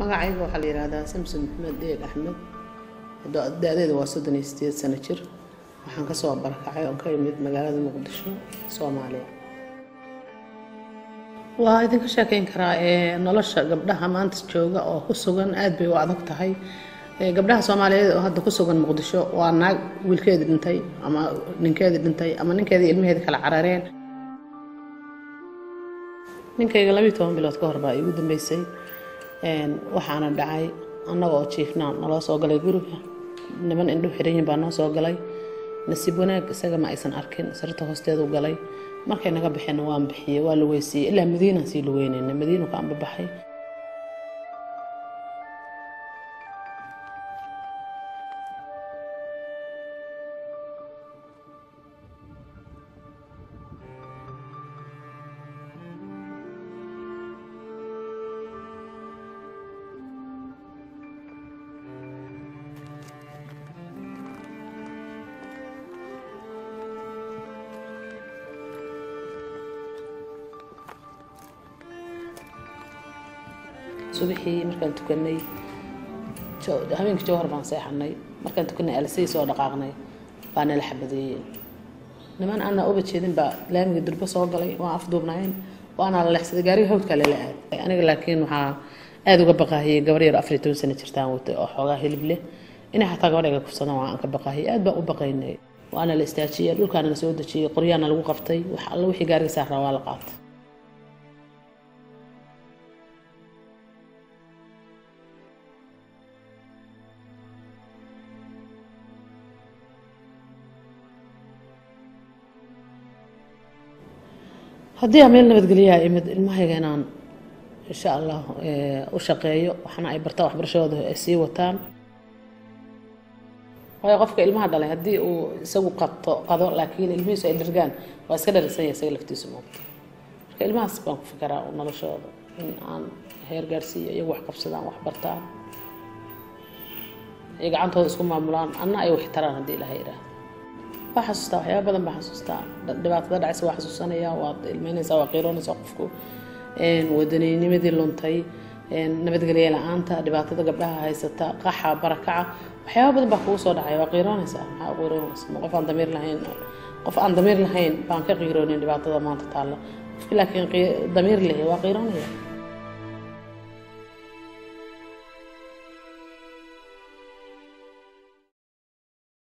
magacayga waxaa la yiraahdaa Samson Maxamed Deeg Axmed da'deedu waa 38 sano jir waxaan ka soo barakacay oo ka yimid magaalada Muqdisho Soomaaliya waa idinka sheekeyn karaa nolosha gabdhaha maanta jooga oo ku sugan aad bay u adag tahay gabdhaha Soomaaliyeed oo hadda ku sugan Muqdisho waa naag wiilkeeda dhintay ama ninkeeda dhintay ama ninkeeda ilmaheeda kala carareen ninkayga 12 bilood ka hor baa igu dambeysay waxaana dhacay annagoo jiifnaan nala soo galay guriga niman indho xiran baa noo soo galay nasiib wanaag isaga ma aysan arkin sarta hoosteedu galay markay naga bixeen waan bixiyay waa la weysiyay ilaa Madiina si la weynay Madiina ka amba baxay subaxii markaan tukanay habeenkii jawhar baan seexanay markaan tukanay alsay soo dhaqaaqnay baan la xabadeeyay niman aan uba jeedin baa laamiga durba soo galay waa afduubnaayeen waana la leexsaday gaariga hawdka la aaday aniga laakiin waxa aad uga baqaayay gabar yar 14 sano jirtaan watay oo xogaa hilib leh inay xataa gabadha kufsadaan waan ka baqaayay aad baan u baqaynay waana la istaajiyay dhulkaana la soo dajiyay qoryaana lagu qabtay wax alla wixii gaariga saaraa waa la qaatay haddii aan meel nabadgelyo imid ilmahayga inaan insha Allah u shaqeeyo waxana ay bartaan waxbarashadooda ay sii wataan way qofka ilmaha dhalay haddii uu isagu qado laakiin ilmihiisu ay dirgaan waa iska dharsan yahay isaga laftiisu moogto marka ilmahaas baan ku fikiraa noloshooda in aan heer gaarsiiyo iyagu wax qabsadaan wax bartaan ay gacantooda isku maamulaan anna ay wax taraan haddii Ilaahay yiraahdo waxasuustaa waxyaabo badan baan xasuustaa dhibaatada dhacaysa waa xasuusanaya waa ilmeynaysa waa qiiroonaysa qofku wadaniinimadii luntay nabadgelyo la'aanta dhibaatada gabdhaha haysata qaxa barakaca waxyaabo badan baa kugu soo dhacay waa qiiroonaysa maxaa qiiroonaysa qof aan damiir lahayn baan ka qiiroonin dhibaatada maanta taala laakiin damiir leh waa qiiroonaya